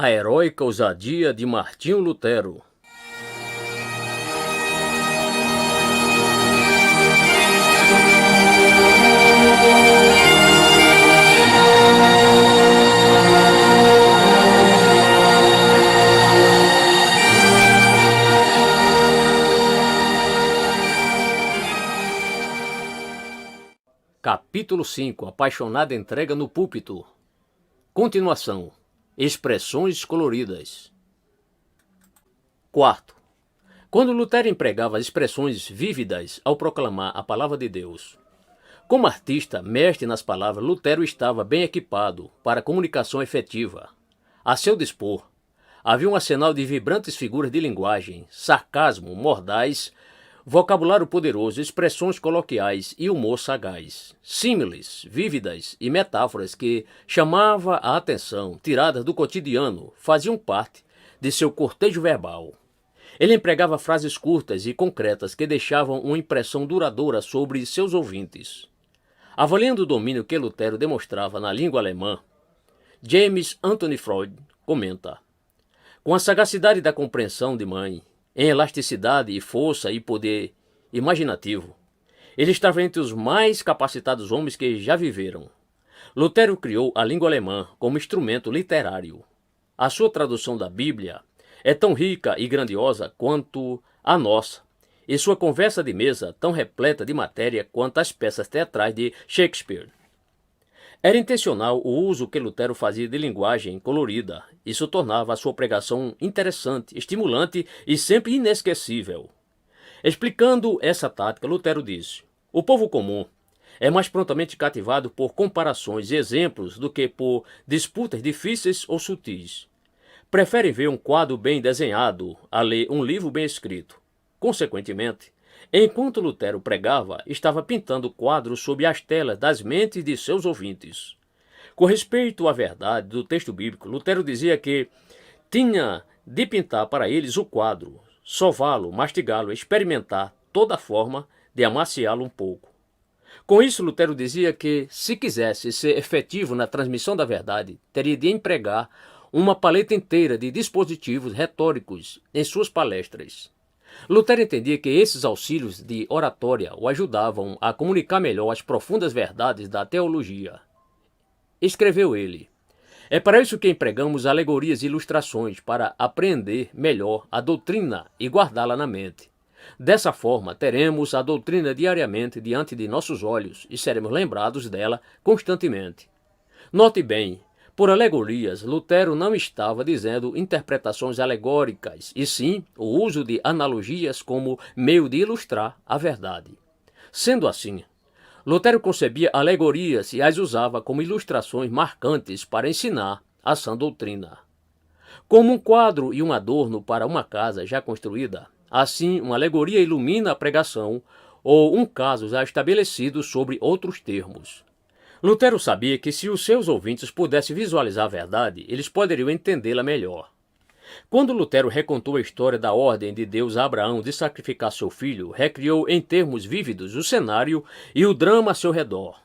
A heróica ousadia de Martinho Lutero. Capítulo 5. Apaixonada entrega no púlpito. Continuação. Expressões coloridas. Quarto. Quando Lutero empregava expressões vívidas ao proclamar a palavra de Deus. Como artista, mestre nas palavras, Lutero estava bem equipado para a comunicação efetiva. A seu dispor, havia um arsenal de vibrantes figuras de linguagem, sarcasmo, mordaz, vocabulário poderoso, expressões coloquiais e humor sagaz, símiles, vívidas e metáforas que chamava a atenção, tiradas do cotidiano, faziam parte de seu cortejo verbal. Ele empregava frases curtas e concretas que deixavam uma impressão duradoura sobre seus ouvintes. Avaliando o domínio que Lutero demonstrava na língua alemã, James Anthony Freud comenta: com a sagacidade da compreensão de mãe, em elasticidade e força e poder imaginativo, ele estava entre os mais capacitados homens que já viveram. Lutero criou a língua alemã como instrumento literário. A sua tradução da Bíblia é tão rica e grandiosa quanto a nossa, e sua conversa de mesa tão repleta de matéria quanto as peças teatrais de Shakespeare. Era intencional o uso que Lutero fazia de linguagem colorida. Isso tornava a sua pregação interessante, estimulante e sempre inesquecível. Explicando essa tática, Lutero disse: o povo comum é mais prontamente cativado por comparações e exemplos do que por disputas difíceis ou sutis. Preferem ver um quadro bem desenhado a ler um livro bem escrito. Consequentemente, enquanto Lutero pregava, estava pintando quadros sob as telas das mentes de seus ouvintes. Com respeito à verdade do texto bíblico, Lutero dizia que tinha de pintar para eles o quadro, sová-lo, mastigá-lo, experimentar toda forma de amaciá-lo um pouco. Com isso, Lutero dizia que, se quisesse ser efetivo na transmissão da verdade, teria de empregar uma paleta inteira de dispositivos retóricos em suas palestras. Lutero entendia que esses auxílios de oratória o ajudavam a comunicar melhor as profundas verdades da teologia. Escreveu ele: é para isso que empregamos alegorias e ilustrações, para apreender melhor a doutrina e guardá-la na mente. Dessa forma, teremos a doutrina diariamente diante de nossos olhos e seremos lembrados dela constantemente. Note bem, por alegorias, Lutero não estava dizendo interpretações alegóricas, e sim o uso de analogias como meio de ilustrar a verdade. Sendo assim, Lutero concebia alegorias e as usava como ilustrações marcantes para ensinar a sã doutrina. Como um quadro e um adorno para uma casa já construída, assim uma alegoria ilumina a pregação ou um caso já estabelecido sobre outros termos. Lutero sabia que se os seus ouvintes pudessem visualizar a verdade, eles poderiam entendê-la melhor. Quando Lutero recontou a história da ordem de Deus a Abraão de sacrificar seu filho, recriou em termos vívidos o cenário e o drama a seu redor.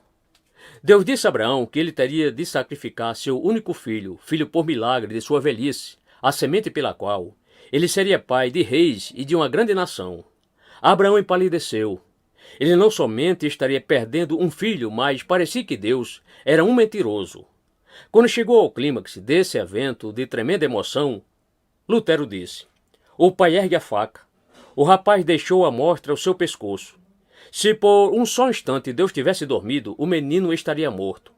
Deus disse a Abraão que ele teria de sacrificar seu único filho, filho por milagre de sua velhice, a semente pela qual ele seria pai de reis e de uma grande nação. Abraão empalideceu. Ele não somente estaria perdendo um filho, mas parecia que Deus era um mentiroso. Quando chegou ao clímax desse evento de tremenda emoção, Lutero disse: o pai ergue a faca. O rapaz deixou à mostra o seu pescoço. Se por um só instante Deus tivesse dormido, o menino estaria morto.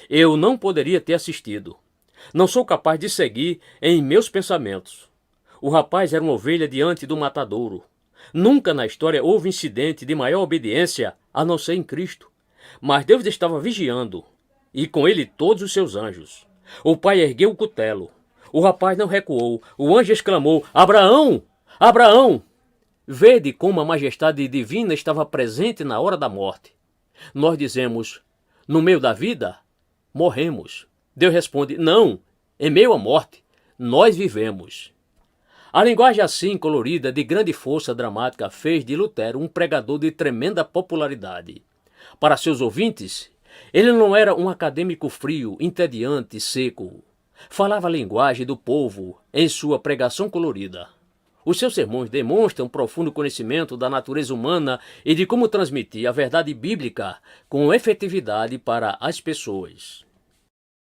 Eu não poderia ter assistido. Não sou capaz de seguir em meus pensamentos. O rapaz era uma ovelha diante do matadouro. Nunca na história houve incidente de maior obediência a não ser em Cristo. Mas Deus estava vigiando, e com ele todos os seus anjos. O pai ergueu o cutelo. O rapaz não recuou. O anjo exclamou: Abraão! Abraão! Vede como a majestade divina estava presente na hora da morte. Nós dizemos: no meio da vida, morremos. Deus responde: não, em meio à morte, nós vivemos. A linguagem assim colorida, de grande força dramática, fez de Lutero um pregador de tremenda popularidade. Para seus ouvintes, ele não era um acadêmico frio, entediante e seco. Falava a linguagem do povo em sua pregação colorida. Os seus sermões demonstram um profundo conhecimento da natureza humana e de como transmitir a verdade bíblica com efetividade para as pessoas.